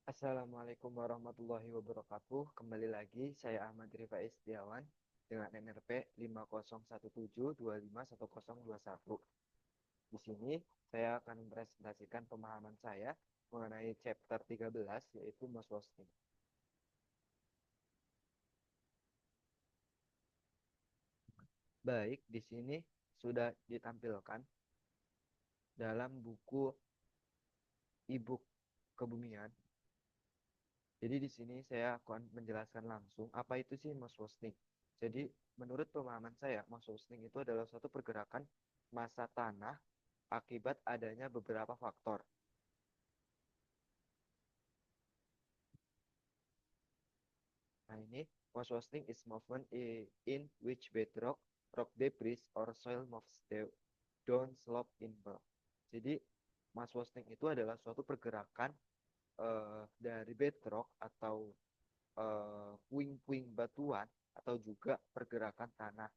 Assalamualaikum warahmatullahi wabarakatuh. Kembali lagi, saya Ahmad Rifai Setiawan dengan NRP 5017251021. Di sini saya akan mempresentasikan pemahaman saya mengenai chapter 13 yaitu mass hosting. Baik, di sini sudah ditampilkan dalam buku e-book Kebumian. Jadi di sini saya akan menjelaskan langsung apa itu sih mass hosting. Jadi menurut pemahaman saya, mass hosting itu adalah suatu pergerakan massa tanah akibat adanya beberapa faktor. Nah ini, mass hosting is movement in which bedrock, rock debris, or soil moves down slope inward. Jadi mass hosting itu adalah suatu pergerakan dari bedrock atau puing-puing batuan atau juga pergerakan tanah.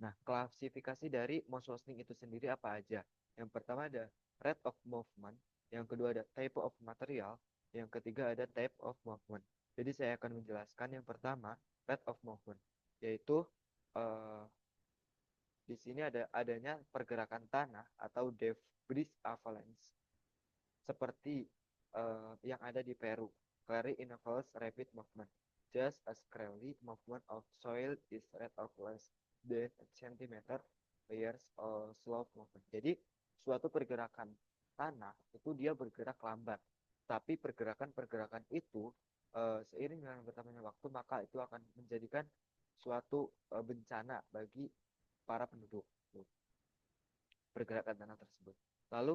Nah, klasifikasi dari mass hosting itu sendiri apa aja? Yang pertama ada rate of movement, yang kedua ada type of material, yang ketiga ada type of movement. Jadi saya akan menjelaskan yang pertama rate of movement, yaitu eh, di sini adanya pergerakan tanah atau debris avalanche seperti yang ada di Peru. Clary involves rapid movement. Just as Crowley movement of soil is rate of less than a centimeter layers or slope movement. Jadi suatu pergerakan tanah itu dia bergerak lambat. Tapi pergerakan-pergerakan itu seiring dengan bertambahnya waktu maka itu akan menjadikan suatu bencana bagi para penduduk pergerakan tanah tersebut. Lalu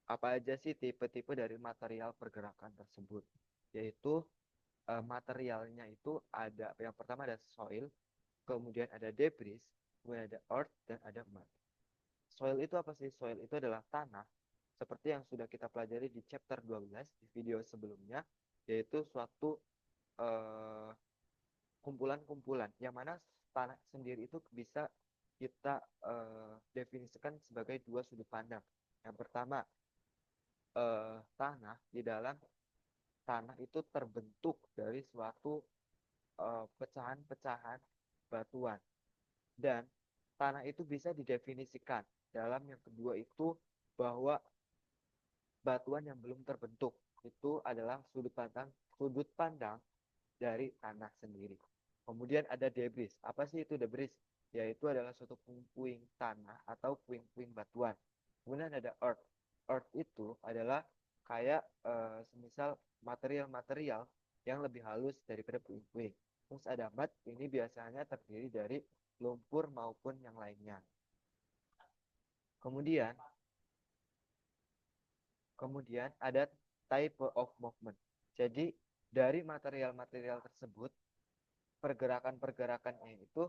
apa aja sih tipe-tipe dari material pergerakan tersebut? Yaitu materialnya itu ada yang pertama ada soil, kemudian ada debris, kemudian ada earth dan ada mud. Soil itu apa sih? Soil itu adalah tanah seperti yang sudah kita pelajari di chapter 12 di video sebelumnya, yaitu suatu eh, kumpulan-kumpulan yang mana tanah sendiri itu bisa kita definisikan sebagai dua sudut pandang. Yang pertama, tanah di dalam tanah itu terbentuk dari suatu pecahan-pecahan batuan dan tanah itu bisa didefinisikan dalam yang kedua itu bahwa batuan yang belum terbentuk itu adalah sudut pandang dari tanah sendiri. Kemudian ada debris. Apa sih itu debris? Yaitu adalah suatu puing-puing tanah atau puing-puing batuan. Kemudian ada earth. Earth itu adalah kayak semisal material-material yang lebih halus daripada puing-puing. Terus ada mud, ini biasanya terdiri dari lumpur maupun yang lainnya. Kemudian, kemudian ada type of movement. Jadi dari material-material tersebut pergerakan-pergerakannya itu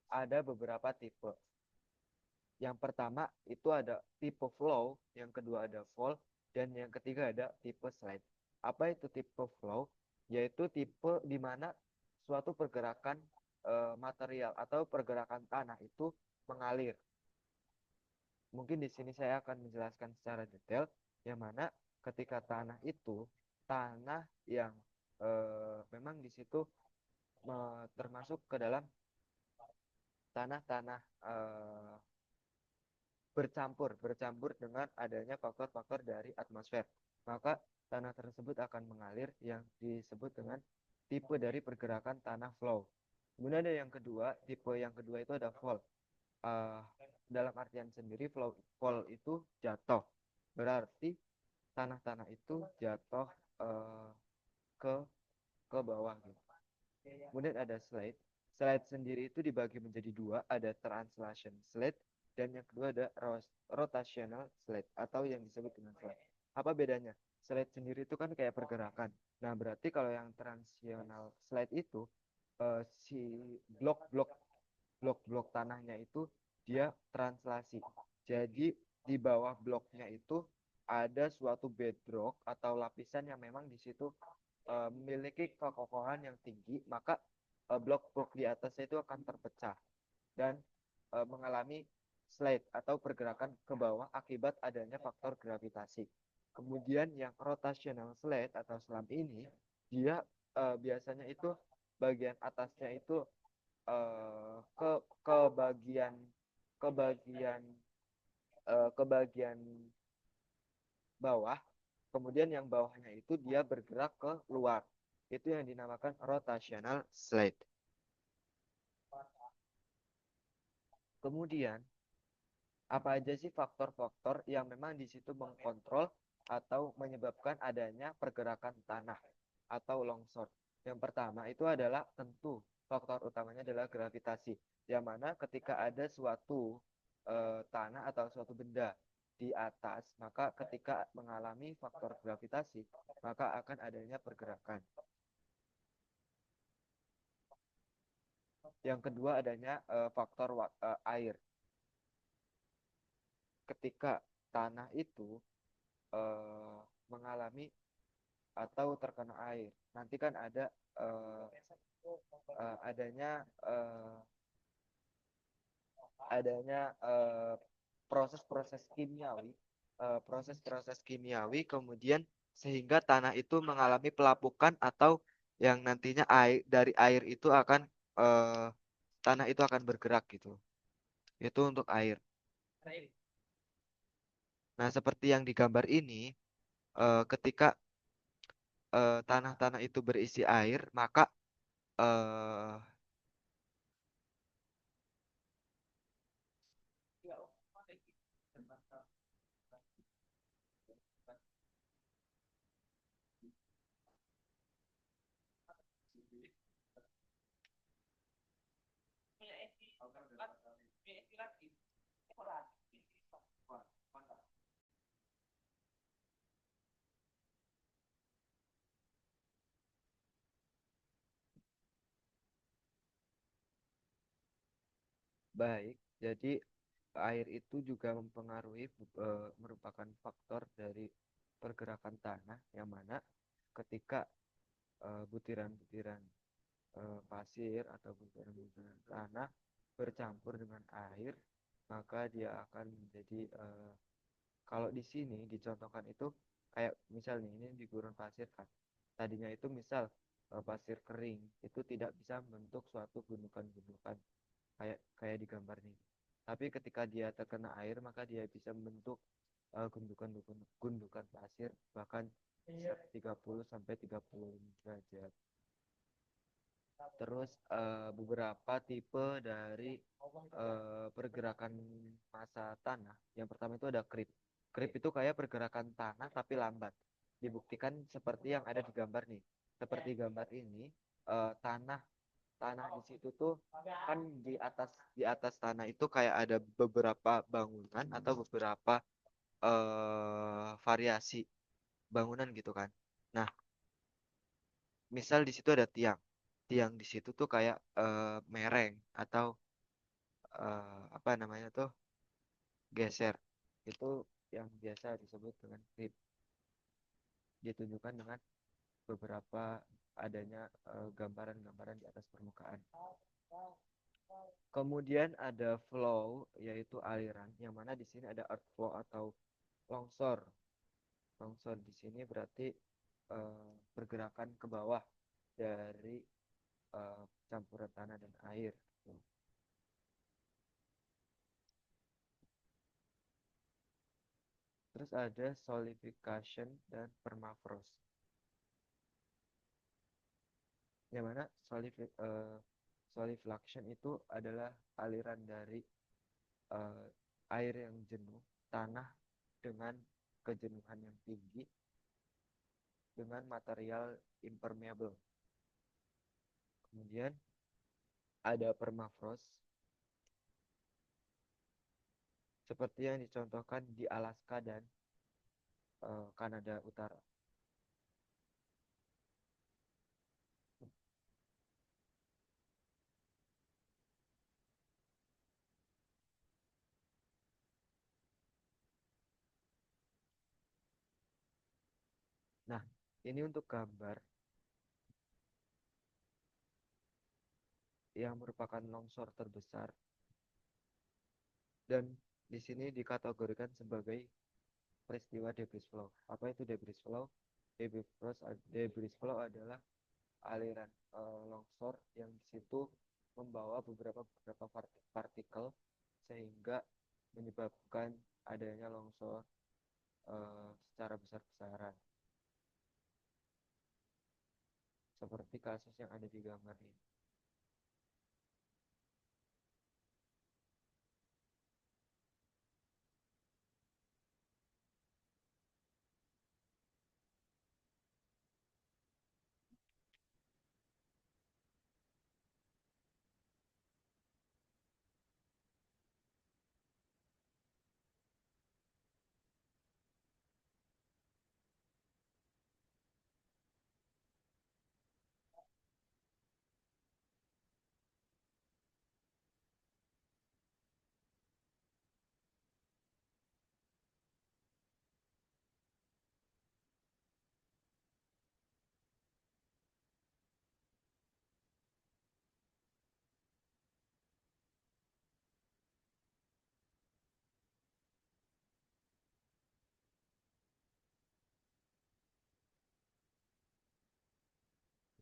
ada beberapa tipe. Yang pertama itu ada tipe flow, yang kedua ada fall, dan yang ketiga ada tipe slide. Apa itu tipe flow? Yaitu tipe di mana suatu pergerakan material atau pergerakan tanah itu mengalir. Mungkin di sini saya akan menjelaskan secara detail yang mana ketika tanah yang memang di situ termasuk ke dalam tanah-tanah bercampur dengan adanya faktor-faktor dari atmosfer. Maka tanah tersebut akan mengalir yang disebut dengan tipe dari pergerakan tanah flow. Kemudian ada yang kedua, tipe yang kedua itu ada fall. Uh, Dalam artian sendiri fall itu jatuh. Berarti tanah-tanah itu jatuh uh, ke ke bawah gitu. Kemudian ada slide. Slide sendiri itu dibagi menjadi dua, ada translation slide dan yang kedua ada rotational slide atau yang disebut dengan slide. Apa bedanya? Slide sendiri itu kan kayak pergerakan. Nah, berarti kalau yang translational slide itu si blok-blok blok-blok tanahnya itu dia translasi. Jadi di bawah bloknya itu ada suatu bedrock atau lapisan yang memang di situ memiliki kekokohan yang tinggi, maka blok-blok di atasnya itu akan terpecah dan mengalami slide atau pergerakan ke bawah akibat adanya faktor gravitasi. Kemudian yang rotational slide atau selam ini dia biasanya itu bagian atasnya itu ke bagian ke bagian ke bagian bawah, kemudian yang bawahnya itu dia bergerak ke luar. Itu yang dinamakan rotational slide. Kemudian apa aja sih faktor-faktor yang memang di situ mengkontrol atau menyebabkan adanya pergerakan tanah atau longsor? Yang pertama itu adalah tentu faktor utamanya adalah gravitasi, yang mana ketika ada suatu tanah atau suatu benda di atas, maka ketika mengalami faktor gravitasi, maka akan adanya pergerakan. Yang kedua adanya faktor air. Ketika tanah itu eh, mengalami atau terkena air. Nanti kan ada eh, adanya proses-proses kimiawi, proses-proses kimiawi, kemudian sehingga tanah itu mengalami pelapukan atau yang nantinya air dari air itu akan tanah itu akan bergerak gitu. Itu untuk air. Nah, seperti yang digambar ini, ketika tanah-tanah itu berisi air, maka eh, baik. Jadi air itu juga mempengaruhi merupakan faktor dari pergerakan tanah yang mana ketika butiran-butiran pasir atau butiran-butiran tanah bercampur dengan air, maka dia akan menjadi kalau di sini dicontohkan itu kayak misal nih, ini di gurun pasir kan. Tadinya itu misal pasir kering itu tidak bisa membentuk suatu gundukan-gundukan kayak kayak di gambar ini. Tapi ketika dia terkena air maka dia bisa membentuk gundukan pasir bahkan 30 sampai 35 derajat. Terus beberapa tipe dari pergerakan massa tanah. Yang pertama itu ada creep. Creep itu kayak pergerakan tanah tapi lambat. Dibuktikan seperti yang ada di gambar nih. Seperti gambar ini, tanah tanah di situ tuh kan di atas tanah itu kayak ada beberapa bangunan atau beberapa variasi bangunan gitu kan. Nah, misal di situ ada tiang. Tiang di situ tuh kayak mereng atau apa namanya tuh geser. Itu yang biasa disebut dengan creep. Ditunjukkan dengan beberapa adanya gambaran-gambaran di atas permukaan. Kemudian ada flow, yaitu aliran, yang mana di sini ada earth flow atau longsor. Longsor di sini berarti pergerakan ke bawah dari campuran tanah dan air. Terus ada solidification dan permafrost. Yang mana solifluction itu adalah aliran dari eh, air yang jenuh, tanah dengan kejenuhan yang tinggi dengan material impermeable. Kemudian ada permafrost seperti yang dicontohkan di Alaska dan Kanada Utara. Nah, ini untuk gambar yang merupakan longsor terbesar dan di sini dikategorikan sebagai peristiwa debris flow. Apa itu debris flow? Debris flow adalah aliran longsor yang di situ membawa beberapa partikel sehingga menyebabkan adanya longsor secara besar-besaran seperti kasus yang ada di gambar ini.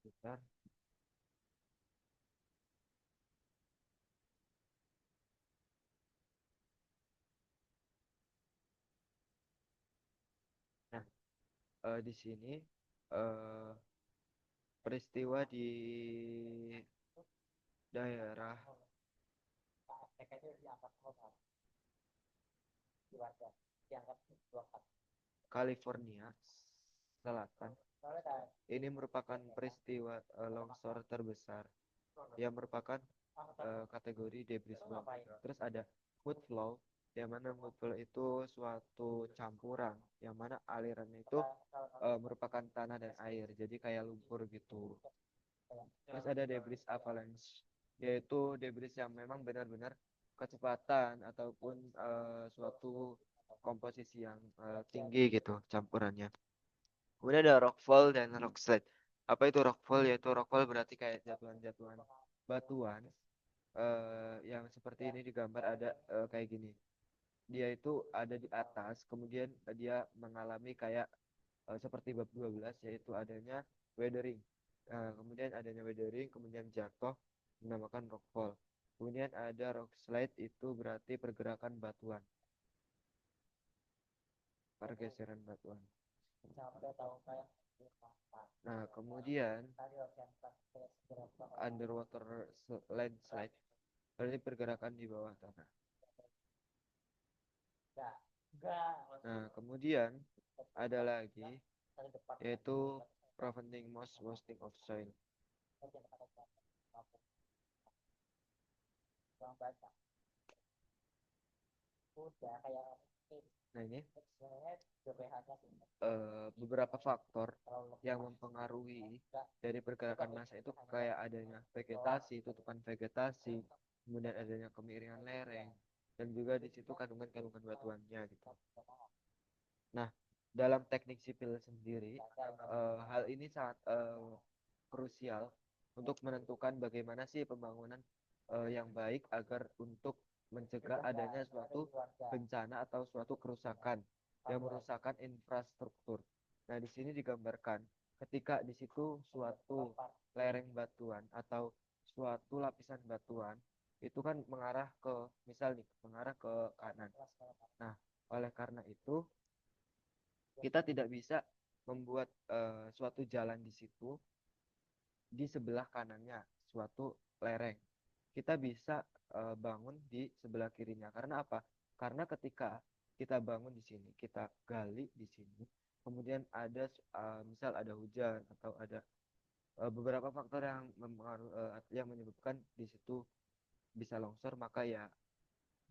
Besar. Nah, di sini eh, peristiwa di daerah California Selatan ini merupakan peristiwa longsor terbesar yang merupakan kategori debris flow. Terus ada mud flow, yang mana mud flow itu suatu campuran, yang mana alirannya itu merupakan tanah dan air, jadi kayak lumpur gitu. Terus ada debris avalanche, yaitu debris yang memang benar-benar kecepatan ataupun suatu komposisi yang tinggi gitu campurannya. Kemudian ada rockfall dan rockslide. Apa itu rockfall? Yaitu rockfall berarti kayak jatuhan-jatuhan batuan yang seperti ini digambar ada kayak gini. Dia itu ada di atas, kemudian dia mengalami kayak seperti bab 12 yaitu adanya weathering. Kemudian adanya weathering, kemudian jatuh dinamakan rockfall. Kemudian ada rockslide itu berarti pergerakan batuan, pergeseran batuan. Nah, kemudian underwater landslide berarti pergerakan di bawah tanah. Nah, kemudian ada lagi yaitu preventing mass wasting of soil. Nah, ini beberapa faktor yang mempengaruhi dari pergerakan massa itu kayak adanya vegetasi, tutupan vegetasi, kemudian adanya kemiringan lereng, dan juga di situ kandungan-kandungan batuannya gitu. Nah, dalam teknik sipil sendiri, hal ini sangat krusial untuk menentukan bagaimana sih pembangunan yang baik agar untuk mencegah adanya suatu bencana atau suatu kerusakan yang merusakkan infrastruktur. Nah, di sini digambarkan ketika di situ suatu lereng batuan atau suatu lapisan batuan itu kan mengarah ke misal nih mengarah ke kanan. Nah, oleh karena itu kita tidak bisa membuat suatu jalan di situ di sebelah kanannya suatu lereng. Kita bisa bangun di sebelah kirinya. Karena apa? Karena ketika kita bangun di sini, kita gali di sini, kemudian ada misal ada hujan atau ada beberapa faktor yang yang menyebabkan di situ bisa longsor, maka ya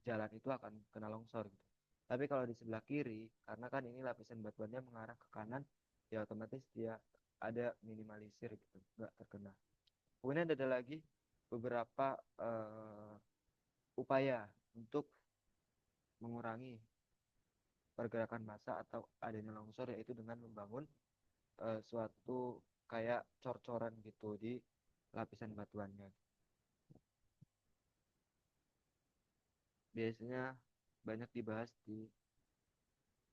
jalan itu akan kena longsor gitu. Tapi kalau di sebelah kiri, karena kan ini lapisan batuannya mengarah ke kanan, ya otomatis dia ada minimalisir gitu, nggak terkena. Kemudian ada lagi beberapa upaya untuk mengurangi pergerakan massa atau adanya longsor, yaitu dengan membangun suatu kayak cor-coran gitu di lapisan batuannya. Biasanya banyak dibahas di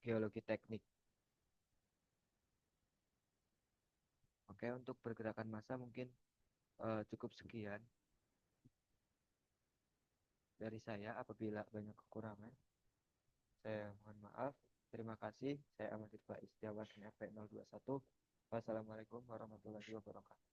geologi teknik. Oke, untuk pergerakan massa mungkin cukup sekian dari saya. Apabila banyak kekurangan, saya mohon maaf. Terima kasih. Saya Ahmad Irfa Istiawan NF 021. Wassalamualaikum warahmatullahi wabarakatuh.